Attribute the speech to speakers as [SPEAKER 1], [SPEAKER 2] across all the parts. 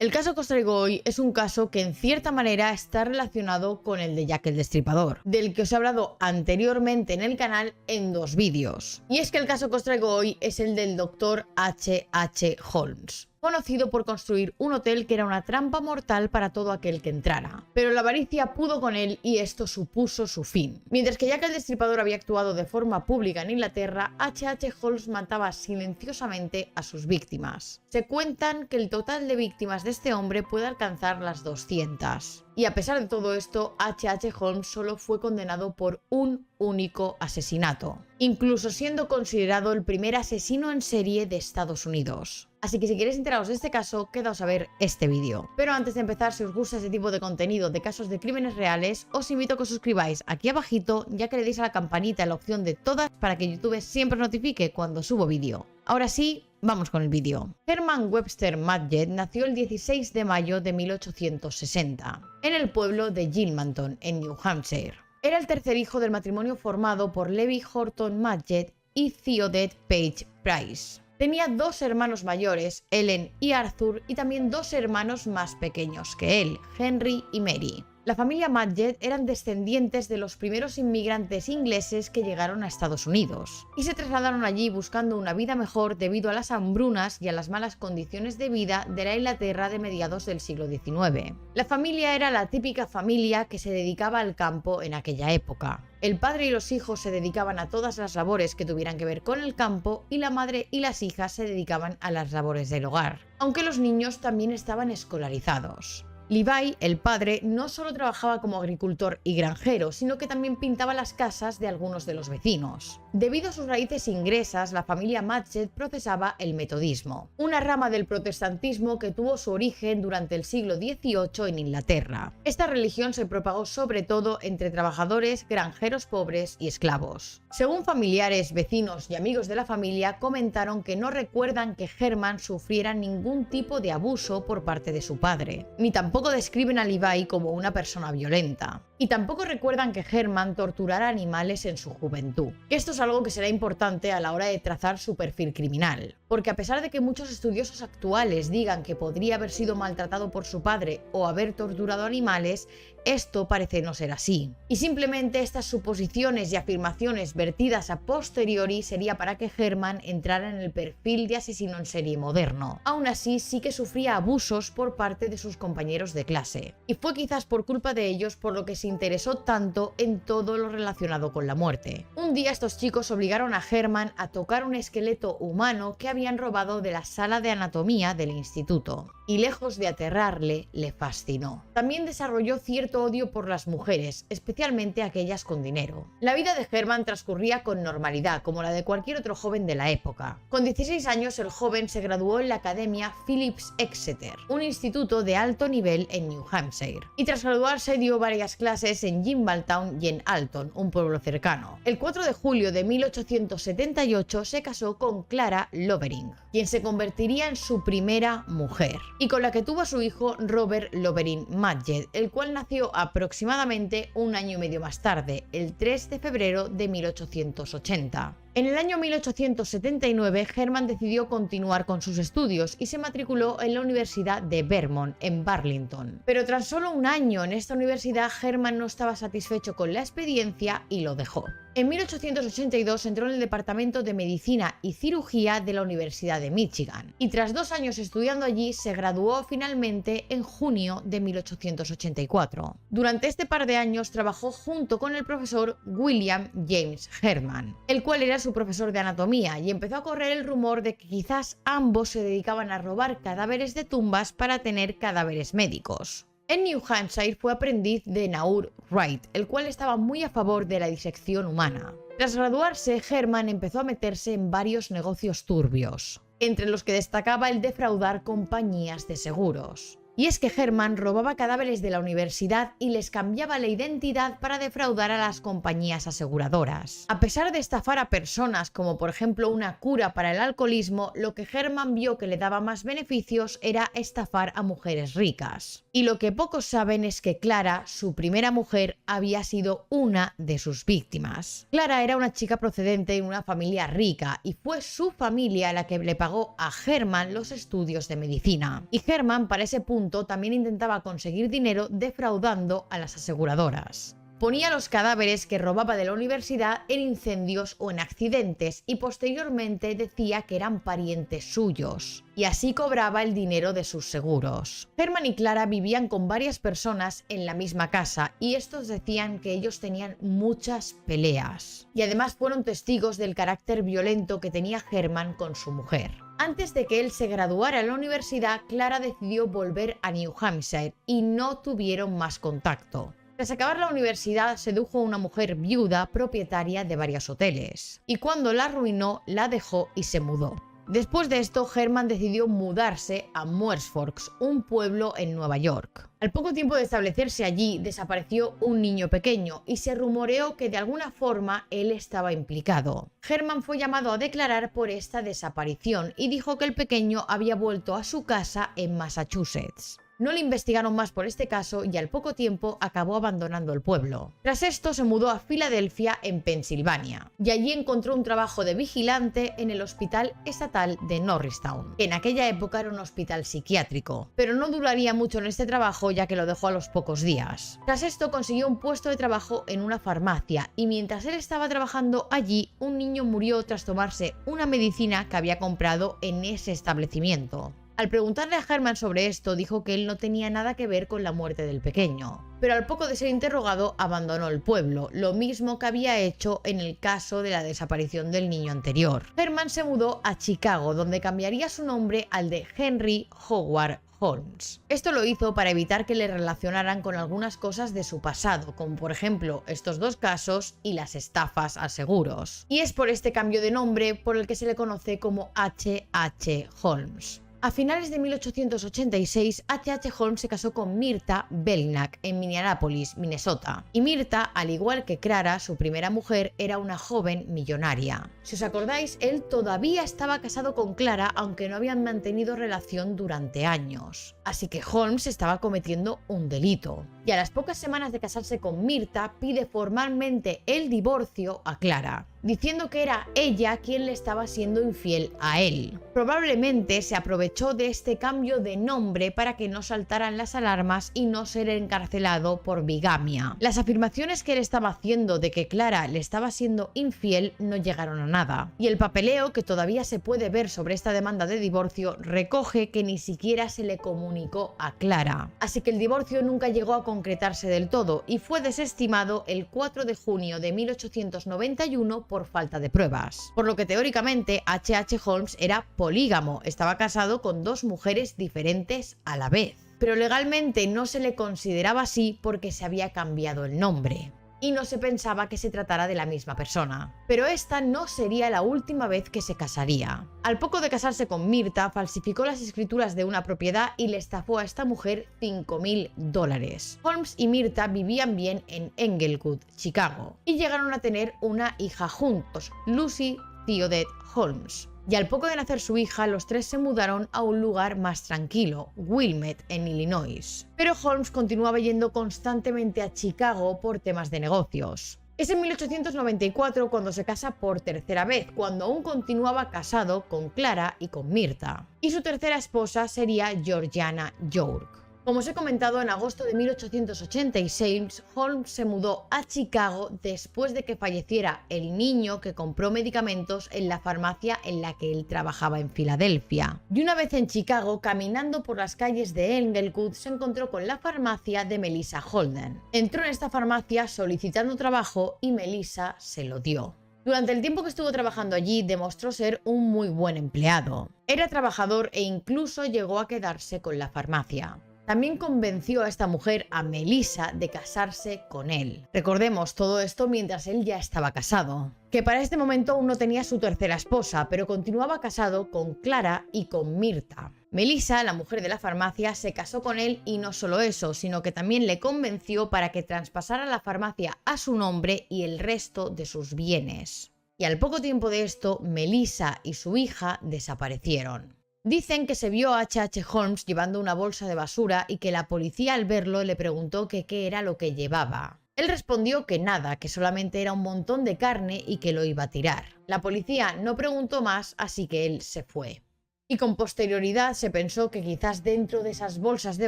[SPEAKER 1] El caso que os traigo hoy es un caso que en cierta manera está relacionado con el de Jack el Destripador, del que os he hablado anteriormente en el canal en 2 vídeos. Y es que el caso que os traigo hoy es el del Dr. H.H. Holmes, conocido por construir un hotel que era una trampa mortal para todo aquel que entrara. Pero la avaricia pudo con él y esto supuso su fin. Mientras que Jack el Destripador había actuado de forma pública en Inglaterra, H.H. Holmes mataba silenciosamente a sus víctimas. Se cuentan que el total de víctimas de este hombre puede alcanzar las 200. Y a pesar de todo esto, H.H. Holmes solo fue condenado por un único asesinato, incluso siendo considerado el primer asesino en serie de Estados Unidos. Así que si queréis enteraros de este caso, quedaos a ver este vídeo. Pero antes de empezar, si os gusta este tipo de contenido de casos de crímenes reales, os invito a que os suscribáis aquí abajito, ya que le deis a la campanita en la opción de todas para que YouTube siempre os notifique cuando subo vídeo. Ahora sí, vamos con el vídeo. Herman Webster Madgett nació el 16 de mayo de 1860, en el pueblo de Gilmanton, en New Hampshire. Era el tercer hijo del matrimonio formado por Levi Horton Madgett y Theodette Page Price. Tenía 2 hermanos mayores, Ellen y Arthur, y también 2 hermanos más pequeños que él, Henry y Mary. La familia Madgett eran descendientes de los primeros inmigrantes ingleses que llegaron a Estados Unidos y se trasladaron allí buscando una vida mejor debido a las hambrunas y a las malas condiciones de vida de la Inglaterra de mediados del siglo XIX. La familia era la típica familia que se dedicaba al campo en aquella época. El padre y los hijos se dedicaban a todas las labores que tuvieran que ver con el campo y la madre y las hijas se dedicaban a las labores del hogar, aunque los niños también estaban escolarizados. Levi, el padre, no solo trabajaba como agricultor y granjero, sino que también pintaba las casas de algunos de los vecinos. Debido a sus raíces inglesas, la familia Madgett profesaba el metodismo, una rama del protestantismo que tuvo su origen durante el siglo XVIII en Inglaterra. Esta religión se propagó sobre todo entre trabajadores, granjeros pobres y esclavos. Según familiares, vecinos y amigos de la familia, comentaron que no recuerdan que Herman sufriera ningún tipo de abuso por parte de su padre, ni tampoco describen a Levi como una persona violenta. Y tampoco recuerdan que Herman torturara animales en su juventud. Esto es algo que será importante a la hora de trazar su perfil criminal, porque a pesar de que muchos estudiosos actuales digan que podría haber sido maltratado por su padre o haber torturado animales, esto parece no ser así. Y simplemente estas suposiciones y afirmaciones vertidas a posteriori sería para que Herman entrara en el perfil de asesino en serie moderno. Aún así, sí que sufría abusos por parte de sus compañeros de clase. Y fue quizás por culpa de ellos por lo que se interesó tanto en todo lo relacionado con la muerte. Un día estos chicos obligaron a Herman a tocar un esqueleto humano que habían robado de la sala de anatomía del instituto. Y lejos de aterrarle, le fascinó. También desarrolló cierto odio por las mujeres, especialmente aquellas con dinero. La vida de Herman transcurría con normalidad, como la de cualquier otro joven de la época. Con 16 años, el joven se graduó en la Academia Phillips Exeter, un instituto de alto nivel en New Hampshire. Y tras graduarse dio varias clases en Gimbaltown y en Alton, un pueblo cercano. El 4 de julio de 1878 se casó con Clara Lovering, quien se convertiría en su primera mujer, y con la que tuvo a su hijo Robert Lovering Madgett, el cual nació aproximadamente un año y medio más tarde, el 3 de febrero de 1880. En el año 1879, Herman decidió continuar con sus estudios y se matriculó en la Universidad de Vermont, en Burlington. Pero tras solo un año en esta universidad, Herman no estaba satisfecho con la experiencia y lo dejó. En 1882 entró en el Departamento de Medicina y Cirugía de la Universidad de Michigan y tras 2 años estudiando allí se graduó finalmente en junio de 1884. Durante este par de años trabajó junto con el profesor William James Herman, el cual era su profesor de anatomía, y empezó a correr el rumor de que quizás ambos se dedicaban a robar cadáveres de tumbas para tener cadáveres médicos. En New Hampshire fue aprendiz de Naur Wright, el cual estaba muy a favor de la disección humana. Tras graduarse, Herman empezó a meterse en varios negocios turbios, entre los que destacaba el defraudar compañías de seguros. Y es que Herman robaba cadáveres de la universidad y les cambiaba la identidad para defraudar a las compañías aseguradoras. A pesar de estafar a personas como por ejemplo una cura para el alcoholismo, lo que Herman vio que le daba más beneficios era estafar a mujeres ricas. Y lo que pocos saben es que Clara, su primera mujer, había sido una de sus víctimas. Clara era una chica procedente de una familia rica y fue su familia la que le pagó a Herman los estudios de medicina. Y Herman para ese punto también intentaba conseguir dinero defraudando a las aseguradoras. Ponía los cadáveres que robaba de la universidad en incendios o en accidentes y posteriormente decía que eran parientes suyos. Y así cobraba el dinero de sus seguros. Herman y Clara vivían con varias personas en la misma casa y estos decían que ellos tenían muchas peleas. Y además fueron testigos del carácter violento que tenía Herman con su mujer. Antes de que él se graduara en la universidad, Clara decidió volver a New Hampshire y no tuvieron más contacto. Tras acabar la universidad, sedujo a una mujer viuda propietaria de varios hoteles. Y cuando la arruinó, la dejó y se mudó. Después de esto, Herman decidió mudarse a Moores Forks, un pueblo en Nueva York. Al poco tiempo de establecerse allí, desapareció un niño pequeño y se rumoreó que de alguna forma él estaba implicado. Herman fue llamado a declarar por esta desaparición y dijo que el pequeño había vuelto a su casa en Massachusetts. No le investigaron más por este caso y al poco tiempo acabó abandonando el pueblo. Tras esto se mudó a Filadelfia, en Pensilvania, y allí encontró un trabajo de vigilante en el Hospital Estatal de Norristown, que en aquella época era un hospital psiquiátrico, pero no duraría mucho en este trabajo ya que lo dejó a los pocos días. Tras esto consiguió un puesto de trabajo en una farmacia y mientras él estaba trabajando allí, un niño murió tras tomarse una medicina que había comprado en ese establecimiento. Al preguntarle a Herman sobre esto, dijo que él no tenía nada que ver con la muerte del pequeño. Pero al poco de ser interrogado, abandonó el pueblo, lo mismo que había hecho en el caso de la desaparición del niño anterior. Herman se mudó a Chicago, donde cambiaría su nombre al de Henry Howard Holmes. Esto lo hizo para evitar que le relacionaran con algunas cosas de su pasado, como por ejemplo estos dos casos y las estafas a seguros. Y es por este cambio de nombre por el que se le conoce como H.H. Holmes. A finales de 1886, H.H. Holmes se casó con Myrta Belknap en Minneapolis, Minnesota. Y Myrta, al igual que Clara, su primera mujer, era una joven millonaria. Si os acordáis, él todavía estaba casado con Clara, aunque no habían mantenido relación durante años. Así que Holmes estaba cometiendo un delito. Y a las pocas semanas de casarse con Myrta, pide formalmente el divorcio a Clara, diciendo que era ella quien le estaba siendo infiel a él. Probablemente se aprovechó de este cambio de nombre para que no saltaran las alarmas y no ser encarcelado por bigamia. Las afirmaciones que él estaba haciendo de que Clara le estaba siendo infiel no llegaron a nada. Y el papeleo que todavía se puede ver sobre esta demanda de divorcio recoge que ni siquiera se le comunicó a Clara. Así que el divorcio nunca llegó a concretarse del todo y fue desestimado el 4 de junio de 1891 por falta de pruebas. Por lo que teóricamente H.H. Holmes era polígamo, estaba casado con dos mujeres diferentes a la vez. Pero legalmente no se le consideraba así porque se había cambiado el nombre y no se pensaba que se tratara de la misma persona. Pero esta no sería la última vez que se casaría. Al poco de casarse con Myrta, falsificó las escrituras de una propiedad y le estafó a esta mujer $5.000. Holmes y Myrta vivían bien en Englewood, Chicago, y llegaron a tener una hija juntos, Lucy Theodette Holmes. Y al poco de nacer su hija, los tres se mudaron a un lugar más tranquilo, Wilmette, en Illinois. Pero Holmes continuaba yendo constantemente a Chicago por temas de negocios. Es en 1894 cuando se casa por tercera vez, cuando aún continuaba casado con Clara y con Myrta. Y su tercera esposa sería Georgiana York. Como os he comentado, en agosto de 1886, Holmes se mudó a Chicago después de que falleciera el niño que compró medicamentos en la farmacia en la que él trabajaba en Filadelfia. Y una vez en Chicago, caminando por las calles de Englewood, se encontró con la farmacia de Melissa Holden. Entró en esta farmacia solicitando trabajo y Melissa se lo dio. Durante el tiempo que estuvo trabajando allí, demostró ser un muy buen empleado. Era trabajador e incluso llegó a quedarse con la farmacia. También convenció a esta mujer, a Melissa, de casarse con él. Recordemos todo esto mientras él ya estaba casado, que para este momento aún no tenía su tercera esposa, pero continuaba casado con Clara y con Myrta. Melissa, la mujer de la farmacia, se casó con él y no solo eso, sino que también le convenció para que traspasara la farmacia a su nombre y el resto de sus bienes. Y al poco tiempo de esto, Melissa y su hija desaparecieron. Dicen que se vio a H.H. Holmes llevando una bolsa de basura y que la policía al verlo le preguntó que qué era lo que llevaba. Él respondió que nada, que solamente era un montón de carne y que lo iba a tirar. La policía no preguntó más, así que él se fue. Y con posterioridad se pensó que quizás dentro de esas bolsas de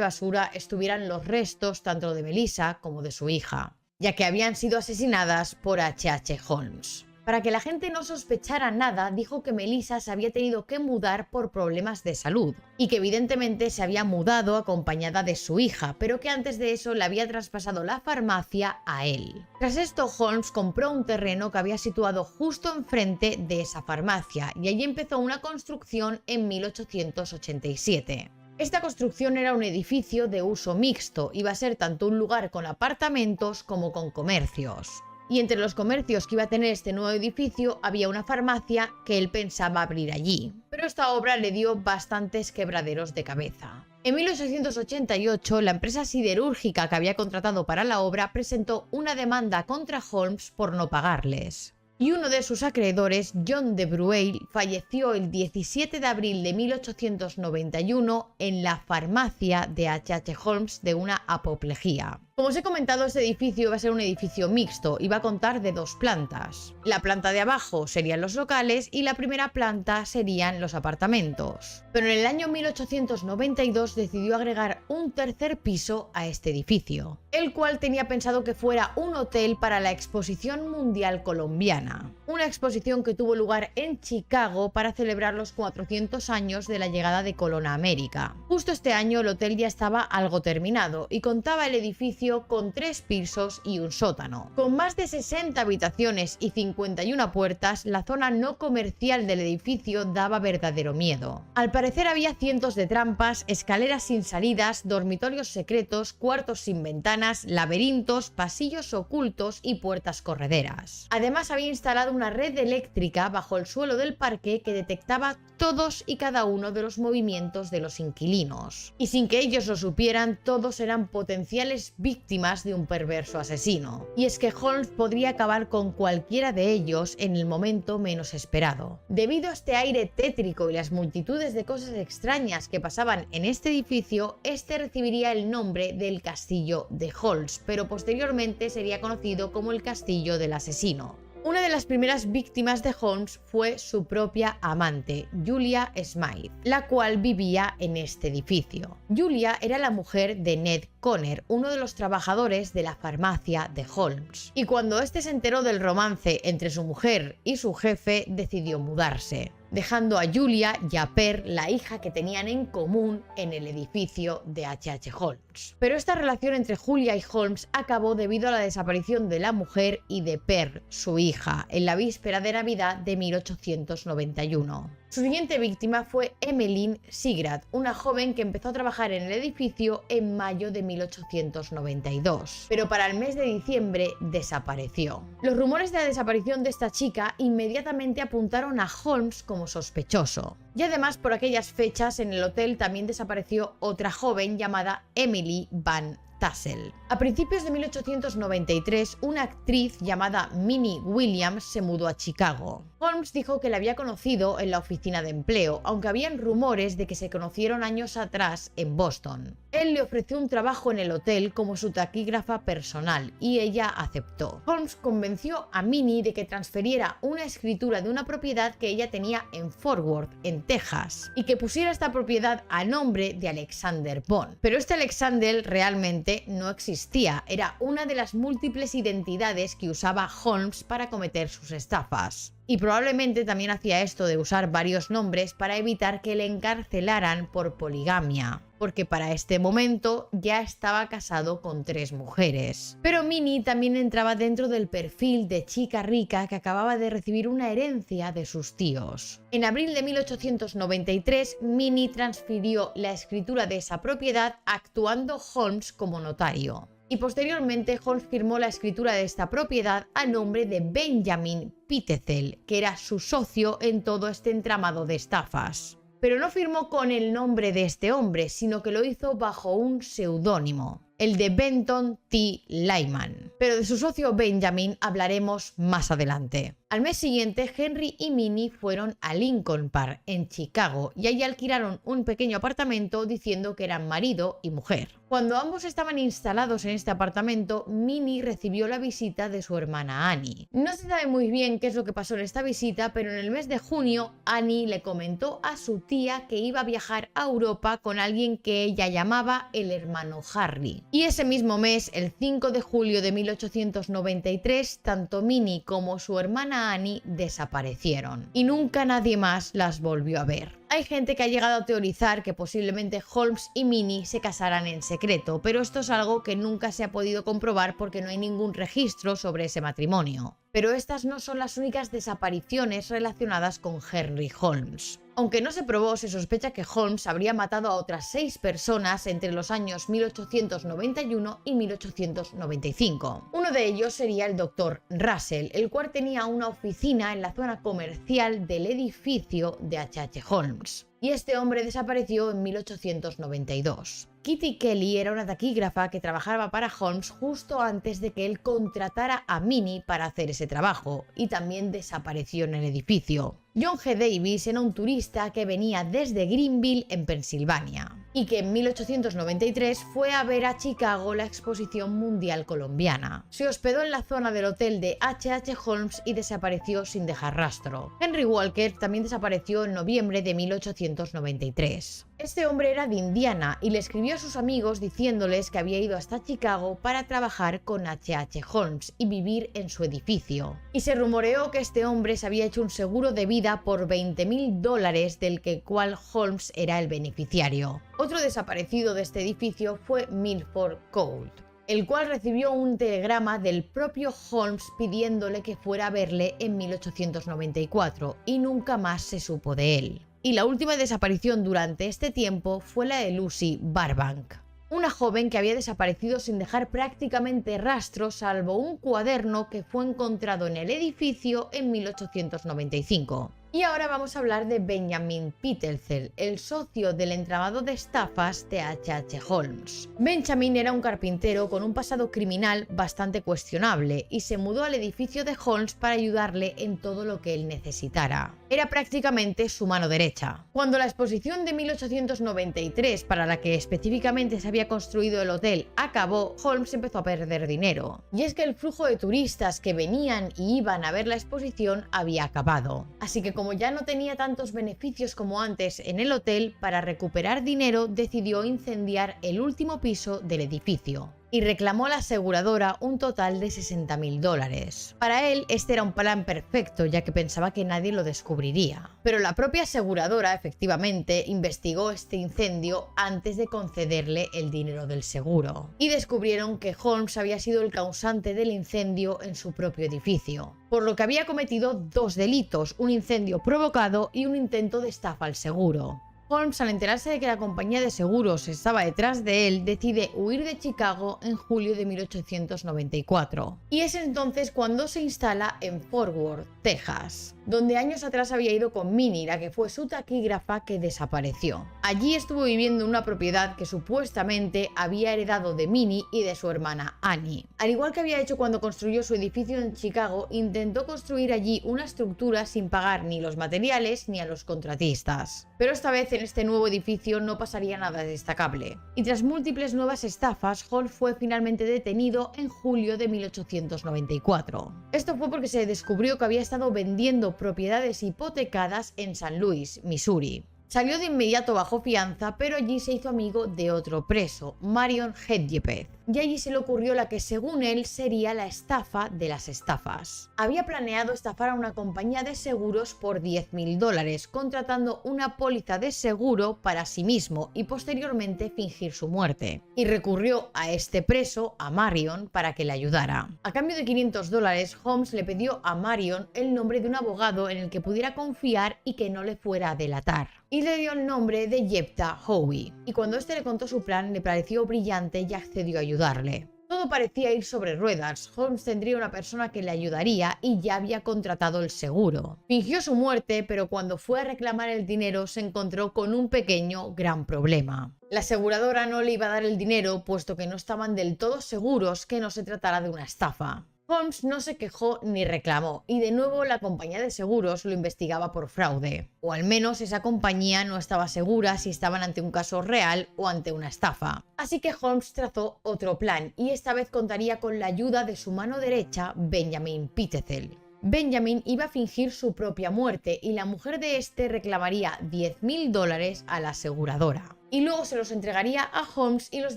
[SPEAKER 1] basura estuvieran los restos tanto de Melissa como de su hija, ya que habían sido asesinadas por H.H. Holmes. Para que la gente no sospechara nada, dijo que Melissa se había tenido que mudar por problemas de salud y que evidentemente se había mudado acompañada de su hija, pero que antes de eso le había traspasado la farmacia a él. Tras esto, Holmes compró un terreno que había situado justo enfrente de esa farmacia y allí empezó una construcción en 1887. Esta construcción era un edificio de uso mixto, iba a ser tanto un lugar con apartamentos como con comercios. Y entre los comercios que iba a tener este nuevo edificio había una farmacia que él pensaba abrir allí. Pero esta obra le dio bastantes quebraderos de cabeza. En 1888, la empresa siderúrgica que había contratado para la obra presentó una demanda contra Holmes por no pagarles. Y uno de sus acreedores, John de Brueil, falleció el 17 de abril de 1891 en la farmacia de H.H. Holmes de una apoplejía. Como os he comentado, este edificio iba a ser un edificio mixto, iba a contar de 2 plantas. La planta de abajo serían los locales y la primera planta serían los apartamentos. Pero en el año 1892 decidió agregar un tercer piso a este edificio, el cual tenía pensado que fuera un hotel para la Exposición Mundial Colombiana. Una exposición que tuvo lugar en Chicago para celebrar los 400 años de la llegada de Colón a América. Justo este año el hotel ya estaba algo terminado y contaba el edificio con 3 pisos y un sótano. Con más de 60 habitaciones y 51 puertas, la zona no comercial del edificio daba verdadero miedo. Al parecer había cientos de trampas, escaleras sin salidas, dormitorios secretos, cuartos sin ventanas, laberintos, pasillos ocultos y puertas correderas. Además había instalado una red eléctrica bajo el suelo del parque que detectaba todos y cada uno de los movimientos de los inquilinos. Y sin que ellos lo supieran, todos eran potenciales víctimas de un perverso asesino. Y es que Holmes podría acabar con cualquiera de ellos en el momento menos esperado. Debido a este aire tétrico y las multitudes de cosas extrañas que pasaban en este edificio, este recibiría el nombre del Castillo de Holmes, pero posteriormente sería conocido como el Castillo del Asesino. Una de las primeras víctimas de Holmes fue su propia amante, Julia Smythe, la cual vivía en este edificio. Julia era la mujer de Ned Conner, uno de los trabajadores de la farmacia de Holmes. Y cuando este se enteró del romance entre su mujer y su jefe, decidió mudarse, dejando a Julia y a Per, la hija que tenían en común en el edificio de H.H. Holmes. Pero esta relación entre Julia y Holmes acabó debido a la desaparición de la mujer y de Per, su hija, en la víspera de Navidad de 1891. Su siguiente víctima fue Emmeline Seagrave, una joven que empezó a trabajar en el edificio en mayo de 1892, pero para el mes de diciembre desapareció. Los rumores de la desaparición de esta chica inmediatamente apuntaron a Holmes como sospechoso. Y además, por aquellas fechas en el hotel también desapareció otra joven llamada Emily Van Tassel. A principios de 1893, una actriz llamada Minnie Williams se mudó a Chicago. Holmes dijo que la había conocido en la oficina de empleo, aunque habían rumores de que se conocieron años atrás en Boston. Él le ofreció un trabajo en el hotel como su taquígrafa personal y ella aceptó. Holmes convenció a Minnie de que transferiera una escritura de una propiedad que ella tenía en Fort Worth, en Texas, y que pusiera esta propiedad a nombre de Alexander Bond. Pero este Alexander realmente no existía, era una de las múltiples identidades que usaba Holmes para cometer sus estafas. Y probablemente también hacía esto de usar varios nombres para evitar que le encarcelaran por poligamia, porque para este momento ya estaba casado con 3 mujeres. Pero Minnie también entraba dentro del perfil de chica rica que acababa de recibir una herencia de sus tíos. En abril de 1893, Minnie transfirió la escritura de esa propiedad actuando Holmes como notario. Y posteriormente Holmes firmó la escritura de esta propiedad a nombre de Benjamin Pitezel, que era su socio en todo este entramado de estafas. Pero no firmó con el nombre de este hombre, sino que lo hizo bajo un seudónimo, el de Benton T. Lyman. Pero de su socio Benjamin hablaremos más adelante. Al mes siguiente, Henry y Minnie fueron a Lincoln Park, en Chicago, y allí alquilaron un pequeño apartamento diciendo que eran marido y mujer. Cuando ambos estaban instalados en este apartamento, Minnie recibió la visita de su hermana Annie. No se sabe muy bien qué es lo que pasó en esta visita, pero en el mes de junio, Annie le comentó a su tía que iba a viajar a Europa con alguien que ella llamaba el hermano Harry. Y ese mismo mes, el 5 de julio de 1893, tanto Minnie como su hermana Annie desaparecieron y nunca nadie más las volvió a ver. Hay gente que ha llegado a teorizar que posiblemente Holmes y Minnie se casaran en secreto, pero esto es algo que nunca se ha podido comprobar porque no hay ningún registro sobre ese matrimonio. Pero estas no son las únicas desapariciones relacionadas con Henry Holmes. Aunque no se probó, se sospecha que Holmes habría matado a otras 6 personas entre los años 1891 y 1895. Uno de ellos sería el Dr. Russell, el cual tenía una oficina en la zona comercial del edificio de H.H. Holmes. Y este hombre desapareció en 1892. Kitty Kelly era una taquígrafa que trabajaba para Holmes justo antes de que él contratara a Minnie para hacer ese trabajo, y también desapareció en el edificio. John G. Davis era un turista que venía desde Greenville, en Pensilvania, y que en 1893 fue a ver a Chicago la Exposición Mundial Colombiana. Se hospedó en la zona del hotel de H.H. Holmes y desapareció sin dejar rastro. Henry Walker también desapareció en noviembre de 1893. Este hombre era de Indiana y le escribió a sus amigos diciéndoles que había ido hasta Chicago para trabajar con H.H. Holmes y vivir en su edificio. Y se rumoreó que este hombre se había hecho un seguro de vida por $20.000 del que cual Holmes era el beneficiario. Otro desaparecido de este edificio fue Milford Colt, el cual recibió un telegrama del propio Holmes pidiéndole que fuera a verle en 1894 y nunca más se supo de él. Y la última desaparición durante este tiempo fue la de Lucy Burbank, una joven que había desaparecido sin dejar prácticamente rastro salvo un cuaderno que fue encontrado en el edificio en 1895. Y ahora vamos a hablar de Benjamin Pitezel, el socio del entramado de estafas de H.H. Holmes. Benjamin era un carpintero con un pasado criminal bastante cuestionable y se mudó al edificio de Holmes para ayudarle en todo lo que él necesitara. Era prácticamente su mano derecha. Cuando la exposición de 1893, para la que específicamente se había construido el hotel, acabó, Holmes empezó a perder dinero. Y es que el flujo de turistas que venían y iban a ver la exposición había acabado. Así que como ya no tenía tantos beneficios como antes en el hotel, para recuperar dinero decidió incendiar el último piso del edificio y reclamó a la aseguradora un total de $60.000. Para él este era un plan perfecto, ya que pensaba que nadie lo descubriría. Pero la propia aseguradora efectivamente investigó este incendio antes de concederle el dinero del seguro y descubrieron que Holmes había sido el causante del incendio en su propio edificio, por lo que había cometido 2 delitos, un incendio provocado y un intento de estafa al seguro. Holmes, al enterarse de que la compañía de seguros estaba detrás de él, decide huir de Chicago en julio de 1894. Y es entonces cuando se instala en Fort Worth, Texas, donde años atrás había ido con Minnie, la que fue su taquígrafa que desapareció. Allí estuvo viviendo en una propiedad que supuestamente había heredado de Minnie y de su hermana Annie. Al igual que había hecho cuando construyó su edificio en Chicago, intentó construir allí una estructura sin pagar ni los materiales ni a los contratistas. Pero esta vez en este nuevo edificio no pasaría nada destacable. Y tras múltiples nuevas estafas, Hall fue finalmente detenido en julio de 1894. Esto fue porque se descubrió que había estado vendiendo propiedades hipotecadas en San Luis, Missouri. Salió de inmediato bajo fianza, pero allí se hizo amigo de otro preso, Marion Hedgepeth, y allí se le ocurrió la que según él sería la estafa de las estafas. Había planeado estafar a una compañía de seguros por $10.000, contratando una póliza de seguro para sí mismo y posteriormente fingir su muerte. Y recurrió a este preso, a Marion, para que le ayudara. A cambio de $500, Holmes le pidió a Marion el nombre de un abogado en el que pudiera confiar y que no le fuera a delatar. Y le dio el nombre de Jephthah Howe. Y cuando este le contó su plan, le pareció brillante y accedió a ayudarle. Todo parecía ir sobre ruedas. Holmes tendría una persona que le ayudaría y ya había contratado el seguro. Fingió su muerte, pero cuando fue a reclamar el dinero se encontró con un pequeño gran problema. La aseguradora no le iba a dar el dinero, puesto que no estaban del todo seguros que no se tratara de una estafa. Holmes no se quejó ni reclamó, y de nuevo la compañía de seguros lo investigaba por fraude. O al menos esa compañía no estaba segura si estaban ante un caso real o ante una estafa. Así que Holmes trazó otro plan, y esta vez contaría con la ayuda de su mano derecha, Benjamin Pitezel. Benjamin iba a fingir su propia muerte y la mujer de este reclamaría $10.000 a la aseguradora. Y luego se los entregaría a Holmes y los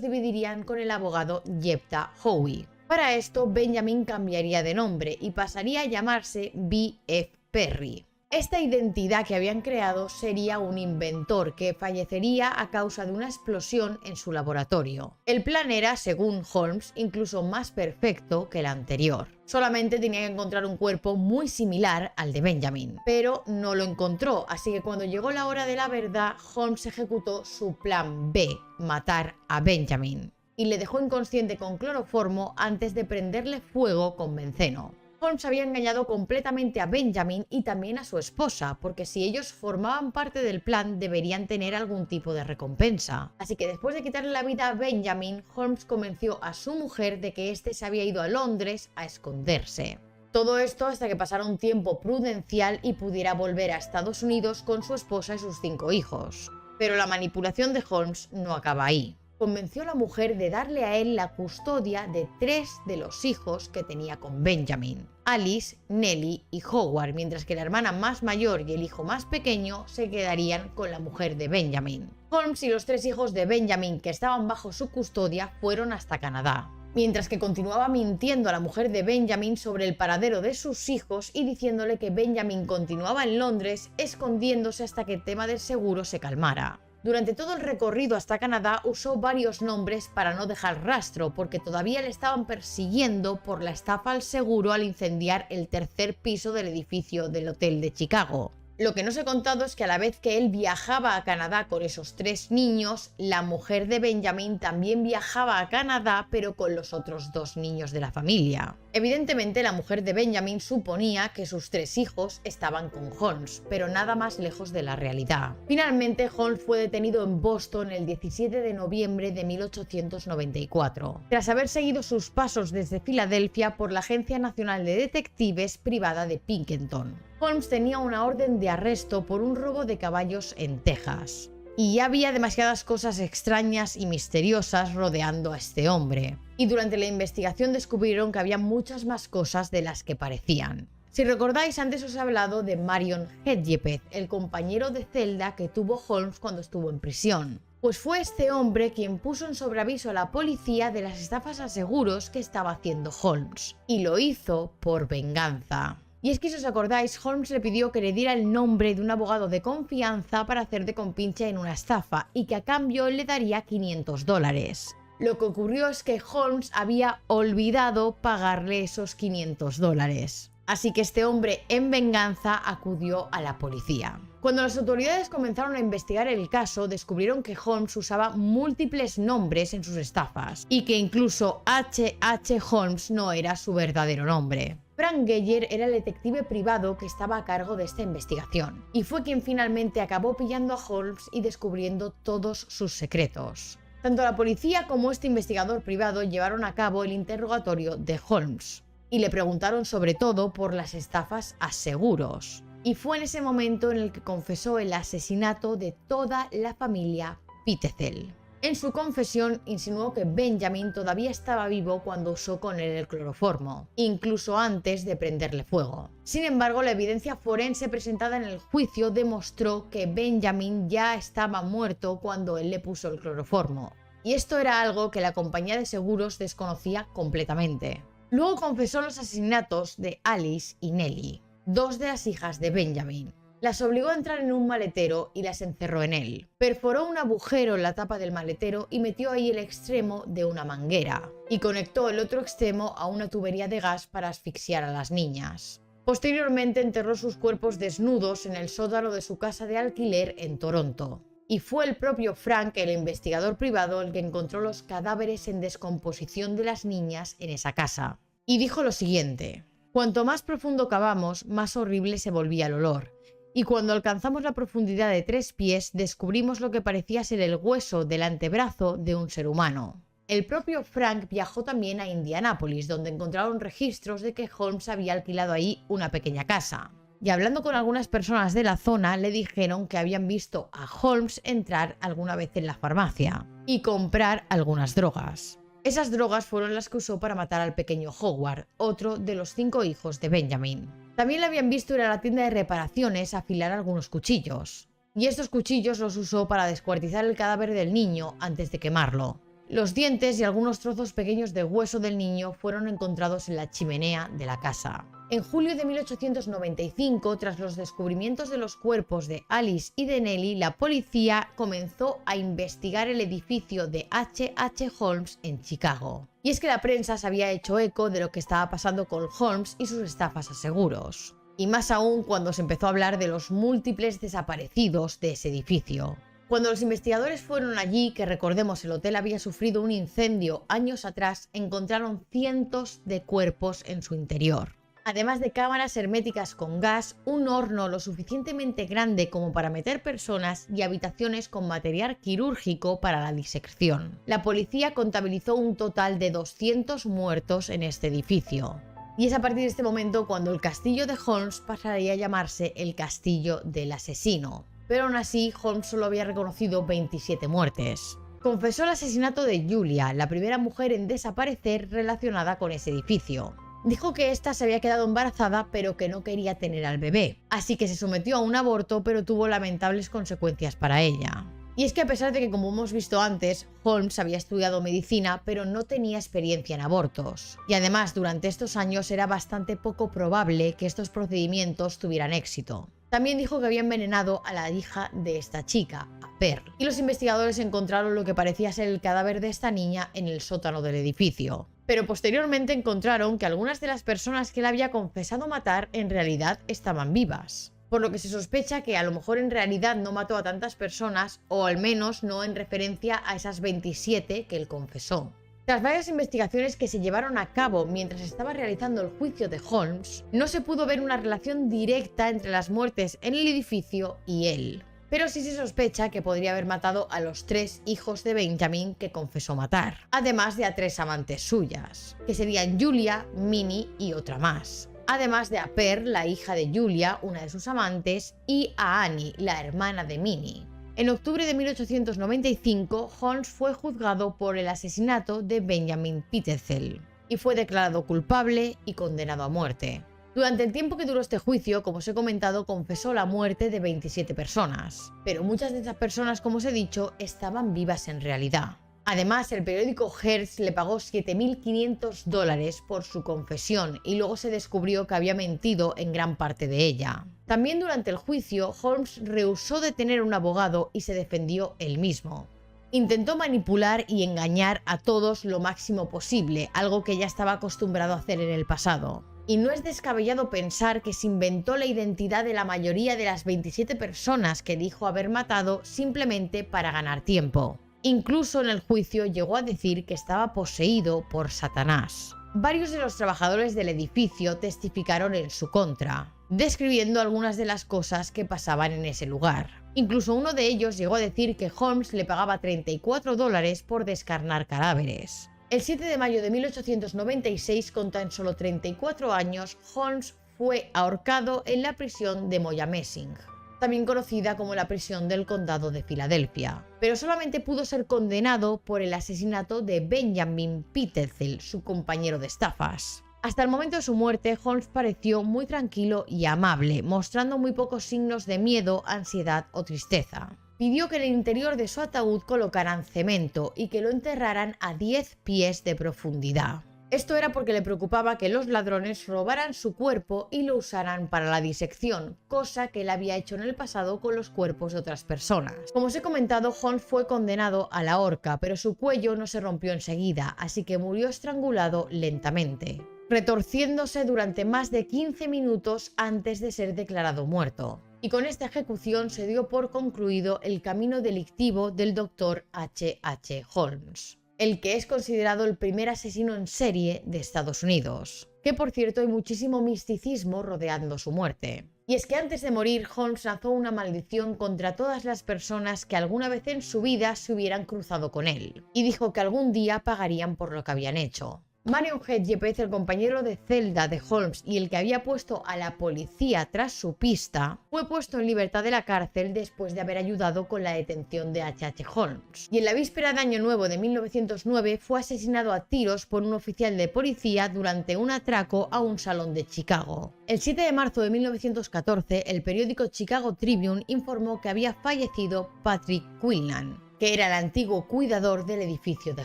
[SPEAKER 1] dividirían con el abogado Jephthah Howe. Para esto, Benjamin cambiaría de nombre y pasaría a llamarse B.F. Perry. Esta identidad que habían creado sería un inventor que fallecería a causa de una explosión en su laboratorio. El plan era, según Holmes, incluso más perfecto que el anterior. Solamente tenía que encontrar un cuerpo muy similar al de Benjamin, pero no lo encontró, así que cuando llegó la hora de la verdad, Holmes ejecutó su plan B, matar a Benjamin, y le dejó inconsciente con cloroformo antes de prenderle fuego con benceno. Holmes había engañado completamente a Benjamin y también a su esposa, porque si ellos formaban parte del plan deberían tener algún tipo de recompensa. Así que después de quitarle la vida a Benjamin, Holmes convenció a su mujer de que éste se había ido a Londres a esconderse. Todo esto hasta que pasara un tiempo prudencial y pudiera volver a Estados Unidos con su esposa y sus 5 hijos. Pero la manipulación de Holmes no acaba ahí. Convenció a la mujer de darle a él la custodia de 3 de los hijos que tenía con Benjamin: Alice, Nellie y Howard, mientras que la hermana más mayor y el hijo más pequeño se quedarían con la mujer de Benjamin. Holmes y los 3 hijos de Benjamin que estaban bajo su custodia fueron hasta Canadá, mientras que continuaba mintiendo a la mujer de Benjamin sobre el paradero de sus hijos y diciéndole que Benjamin continuaba en Londres, escondiéndose hasta que el tema del seguro se calmara. Durante todo el recorrido hasta Canadá usó varios nombres para no dejar rastro, porque todavía le estaban persiguiendo por la estafa al seguro al incendiar el 3er piso del edificio del hotel de Chicago. Lo que no se ha contado es que a la vez que él viajaba a Canadá con esos 3 niños, la mujer de Benjamin también viajaba a Canadá, pero con los otros 2 niños de la familia. Evidentemente, la mujer de Benjamin suponía que sus 3 hijos estaban con Holmes, pero nada más lejos de la realidad. Finalmente, Holmes fue detenido en Boston el 17 de noviembre de 1894, tras haber seguido sus pasos desde Filadelfia por la Agencia Nacional de Detectives privada de Pinkerton. Holmes tenía una orden de arresto por un robo de caballos en Texas, y ya había demasiadas cosas extrañas y misteriosas rodeando a este hombre. Y durante la investigación descubrieron que había muchas más cosas de las que parecían. Si recordáis, antes os he hablado de Marion Hedgepeth, el compañero de celda que tuvo Holmes cuando estuvo en prisión. Pues fue este hombre quien puso en sobreaviso a la policía de las estafas a seguros que estaba haciendo Holmes. Y lo hizo por venganza. Y es que si os acordáis, Holmes le pidió que le diera el nombre de un abogado de confianza para hacer de compinche en una estafa y que a cambio le daría $500. Lo que ocurrió es que Holmes había olvidado pagarle esos $500. Así que este hombre, en venganza, acudió a la policía. Cuando las autoridades comenzaron a investigar el caso, descubrieron que Holmes usaba múltiples nombres en sus estafas y que incluso H.H. Holmes no era su verdadero nombre. Frank Geyer era el detective privado que estaba a cargo de esta investigación, y fue quien finalmente acabó pillando a Holmes y descubriendo todos sus secretos. Tanto la policía como este investigador privado llevaron a cabo el interrogatorio de Holmes, y le preguntaron sobre todo por las estafas a seguros. Y fue en ese momento en el que confesó el asesinato de toda la familia Pitezel. En su confesión insinuó que Benjamin todavía estaba vivo cuando usó con él el cloroformo, incluso antes de prenderle fuego. Sin embargo, la evidencia forense presentada en el juicio demostró que Benjamin ya estaba muerto cuando él le puso el cloroformo. Y esto era algo que la compañía de seguros desconocía completamente. Luego confesó los asesinatos de Alice y Nellie, 2 de las hijas de Benjamin. Las obligó a entrar en un maletero y las encerró en él. Perforó un agujero en la tapa del maletero y metió ahí el extremo de una manguera. Y conectó el otro extremo a una tubería de gas para asfixiar a las niñas. Posteriormente enterró sus cuerpos desnudos en el sótano de su casa de alquiler en Toronto. y fue el propio Frank, el investigador privado, el que encontró los cadáveres en descomposición de las niñas en esa casa. Y dijo lo siguiente: cuanto más profundo cavamos, más horrible se volvía el olor. Y cuando alcanzamos la profundidad de 3 pies, descubrimos lo que parecía ser el hueso del antebrazo de un ser humano. El propio Frank viajó también a Indianápolis, donde encontraron registros de que Holmes había alquilado ahí una pequeña casa. Y hablando con algunas personas de la zona, le dijeron que habían visto a Holmes entrar alguna vez en la farmacia y comprar algunas drogas. Esas drogas fueron las que usó para matar al pequeño Howard, otro de los 5 hijos de Benjamin. También le habían visto ir a la tienda de reparaciones a afilar algunos cuchillos. Y estos cuchillos los usó para descuartizar el cadáver del niño antes de quemarlo. Los dientes y algunos trozos pequeños de hueso del niño fueron encontrados en la chimenea de la casa. En julio de 1895, tras los descubrimientos de los cuerpos de Alice y de Nellie, la policía comenzó a investigar el edificio de H.H. Holmes en Chicago. Y es que la prensa se había hecho eco de lo que estaba pasando con Holmes y sus estafas a seguros. Y más aún cuando se empezó a hablar de los múltiples desaparecidos de ese edificio. Cuando los investigadores fueron allí, que recordemos el hotel había sufrido un incendio años atrás, encontraron cientos de cuerpos en su interior. Además de cámaras herméticas con gas, un horno lo suficientemente grande como para meter personas y habitaciones con material quirúrgico para la disección. La policía contabilizó un total de 200 muertos en este edificio. Y es a partir de este momento cuando el castillo de Holmes pasaría a llamarse el castillo del asesino. Pero aún así, Holmes solo había reconocido 27 muertes. Confesó el asesinato de Julia, la primera mujer en desaparecer relacionada con ese edificio. Dijo que ésta se había quedado embarazada pero que no quería tener al bebé, así que se sometió a un aborto pero tuvo lamentables consecuencias para ella. Y es que a pesar de que, como hemos visto antes, Holmes había estudiado medicina pero no tenía experiencia en abortos. Y además, durante estos años era bastante poco probable que estos procedimientos tuvieran éxito. También dijo que había envenenado a la hija de esta chica, a Pearl, y los investigadores encontraron lo que parecía ser el cadáver de esta niña en el sótano del edificio. Pero posteriormente encontraron que algunas de las personas que él había confesado matar en realidad estaban vivas. Por lo que se sospecha que a lo mejor en realidad no mató a tantas personas, o al menos no en referencia a esas 27 que él confesó. Tras varias investigaciones que se llevaron a cabo mientras estaba realizando el juicio de Holmes, no se pudo ver una relación directa entre las muertes en el edificio y él. Pero sí se sospecha que podría haber matado a los 3 hijos de Benjamin que confesó matar, además de a 3 amantes suyas, que serían Julia, Minnie y otra más. Además de a Pearl, la hija de Julia, una de sus amantes, y a Annie, la hermana de Minnie. En octubre de 1895, Holmes fue juzgado por el asesinato de Benjamin Pitezel y fue declarado culpable y condenado a muerte. Durante el tiempo que duró este juicio, como os he comentado, confesó la muerte de 27 personas, pero muchas de esas personas, como os he dicho, estaban vivas en realidad. Además, el periódico Hearst le pagó $7.500 por su confesión y luego se descubrió que había mentido en gran parte de ella. También durante el juicio, Holmes rehusó de tener un abogado y se defendió él mismo. Intentó manipular y engañar a todos lo máximo posible, algo que ya estaba acostumbrado a hacer en el pasado. Y no es descabellado pensar que se inventó la identidad de la mayoría de las 27 personas que dijo haber matado simplemente para ganar tiempo. Incluso en el juicio llegó a decir que estaba poseído por Satanás. Varios de los trabajadores del edificio testificaron en su contra, describiendo algunas de las cosas que pasaban en ese lugar. Incluso uno de ellos llegó a decir que Holmes le pagaba $34 por descarnar cadáveres. El 7 de mayo de 1896, con tan solo 34 años, Holmes fue ahorcado en la prisión de Moyamensing, también conocida como la prisión del condado de Filadelfia, pero solamente pudo ser condenado por el asesinato de Benjamin Pitezel, su compañero de estafas. Hasta el momento de su muerte, Holmes pareció muy tranquilo y amable, mostrando muy pocos signos de miedo, ansiedad o tristeza. Pidió que en el interior de su ataúd colocaran cemento y que lo enterraran a 10 pies de profundidad. Esto era porque le preocupaba que los ladrones robaran su cuerpo y lo usaran para la disección, cosa que él había hecho en el pasado con los cuerpos de otras personas. Como os he comentado, Holmes fue condenado a la horca, pero su cuello no se rompió enseguida, así que murió estrangulado lentamente, retorciéndose durante más de 15 minutos antes de ser declarado muerto. Y con esta ejecución se dio por concluido el camino delictivo del Dr. H.H. Holmes, el que es considerado el primer asesino en serie de Estados Unidos, que por cierto hay muchísimo misticismo rodeando su muerte. Y es que antes de morir, Holmes lanzó una maldición contra todas las personas que alguna vez en su vida se hubieran cruzado con él, y dijo que algún día pagarían por lo que habían hecho. Marion Hedgepeth, el compañero de celda de Holmes y el que había puesto a la policía tras su pista, fue puesto en libertad de la cárcel después de haber ayudado con la detención de H.H. Holmes. Y en la víspera de Año Nuevo de 1909 fue asesinado a tiros por un oficial de policía durante un atraco a un salón de Chicago. El 7 de marzo de 1914, el periódico Chicago Tribune informó que había fallecido Patrick Quinlan, que era el antiguo cuidador del edificio de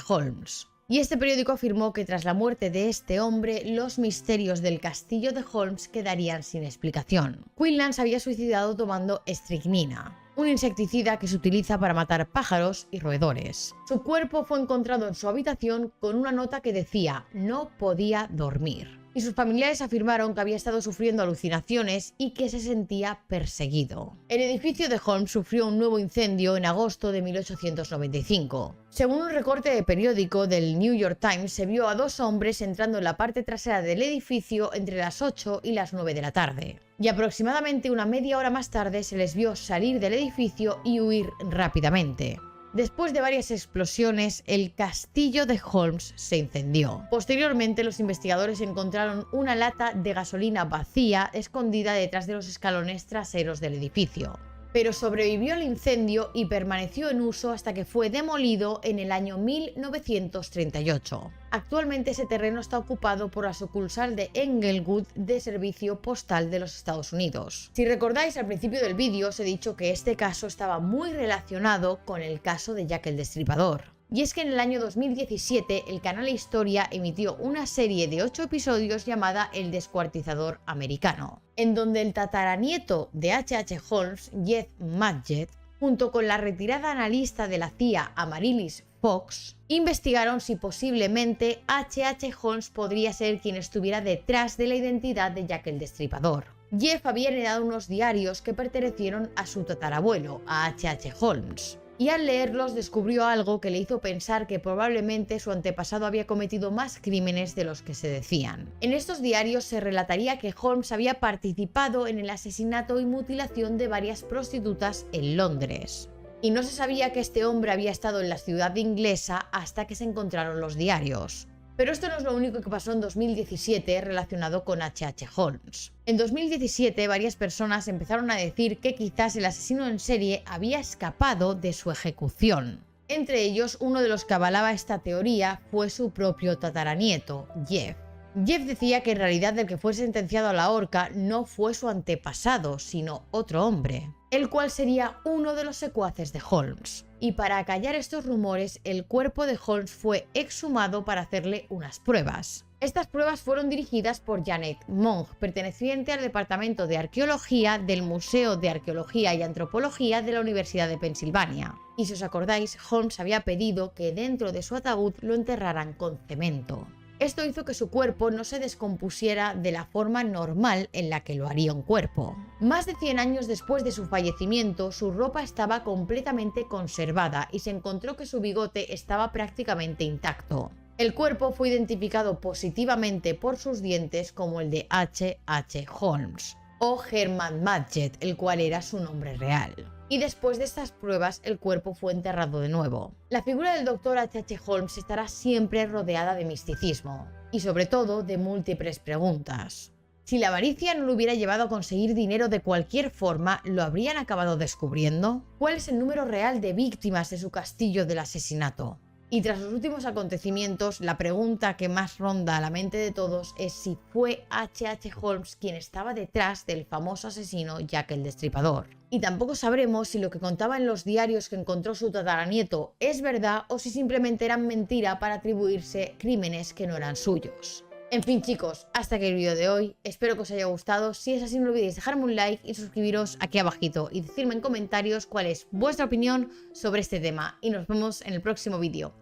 [SPEAKER 1] Holmes. Y este periódico afirmó que tras la muerte de este hombre, los misterios del castillo de Holmes quedarían sin explicación. Quinlan se había suicidado tomando estricnina, un insecticida que se utiliza para matar pájaros y roedores. Su cuerpo fue encontrado en su habitación con una nota que decía "no podía dormir". Y sus familiares afirmaron que había estado sufriendo alucinaciones y que se sentía perseguido. El edificio de Holmes sufrió un nuevo incendio en agosto de 1895. Según un recorte de periódico del New York Times, se vio a dos hombres entrando en la parte trasera del edificio entre las 8 y las 9 de la tarde. Y aproximadamente una media hora más tarde se les vio salir del edificio y huir rápidamente. Después de varias explosiones, el castillo de Holmes se incendió. Posteriormente, los investigadores encontraron una lata de gasolina vacía escondida detrás de los escalones traseros del edificio. Pero sobrevivió al incendio y permaneció en uso hasta que fue demolido en el año 1938. Actualmente ese terreno está ocupado por la sucursal de Englewood de Servicio Postal de los Estados Unidos. Si recordáis, al principio del vídeo os he dicho que este caso estaba muy relacionado con el caso de Jack el Destripador. Y es que en el año 2017 el canal Historia emitió una serie de 8 episodios llamada El Descuartizador Americano, en donde el tataranieto de H.H. Holmes, Jeff Madgett, junto con la retirada analista de la CIA Amaryllis Fox, investigaron si posiblemente H.H. Holmes podría ser quien estuviera detrás de la identidad de Jack el Destripador. Jeff había heredado unos diarios que pertenecieron a su tatarabuelo, a H.H. Holmes. Y al leerlos descubrió algo que le hizo pensar que probablemente su antepasado había cometido más crímenes de los que se decían. En estos diarios se relataría que Holmes había participado en el asesinato y mutilación de varias prostitutas en Londres. Y no se sabía que este hombre había estado en la ciudad inglesa hasta que se encontraron los diarios. Pero esto no es lo único que pasó en 2017 relacionado con H.H. Holmes. En 2017 varias personas empezaron a decir que quizás el asesino en serie había escapado de su ejecución. Entre ellos, uno de los que avalaba esta teoría fue su propio tataranieto, Jeff. Jeff decía que en realidad el que fue sentenciado a la horca no fue su antepasado, sino otro hombre, el cual sería uno de los secuaces de Holmes. Y para acallar estos rumores, el cuerpo de Holmes fue exhumado para hacerle unas pruebas. Estas pruebas fueron dirigidas por Janet Monge, perteneciente al Departamento de Arqueología del Museo de Arqueología y Antropología de la Universidad de Pensilvania. Y si os acordáis, Holmes había pedido que dentro de su ataúd lo enterraran con cemento. Esto hizo que su cuerpo no se descompusiera de la forma normal en la que lo haría un cuerpo. Más de 100 años después de su fallecimiento, su ropa estaba completamente conservada y se encontró que su bigote estaba prácticamente intacto. El cuerpo fue identificado positivamente por sus dientes como el de H.H. Holmes o Herman Madgett, el cual era su nombre real. Y después de estas pruebas, el cuerpo fue enterrado de nuevo. La figura del Dr. H.H. Holmes estará siempre rodeada de misticismo y sobre todo de múltiples preguntas. Si la avaricia no lo hubiera llevado a conseguir dinero de cualquier forma, ¿lo habrían acabado descubriendo? ¿Cuál es el número real de víctimas de su castillo del asesinato? Y tras los últimos acontecimientos, la pregunta que más ronda a la mente de todos es si fue H.H. Holmes quien estaba detrás del famoso asesino Jack el Destripador. Y tampoco sabremos si lo que contaba en los diarios que encontró su tataranieto es verdad o si simplemente eran mentira para atribuirse crímenes que no eran suyos. En fin, chicos, hasta aquí el vídeo de hoy. Espero que os haya gustado. Si es así, no olvidéis dejarme un like y suscribiros aquí abajito y decirme en comentarios cuál es vuestra opinión sobre este tema. Y nos vemos en el próximo vídeo.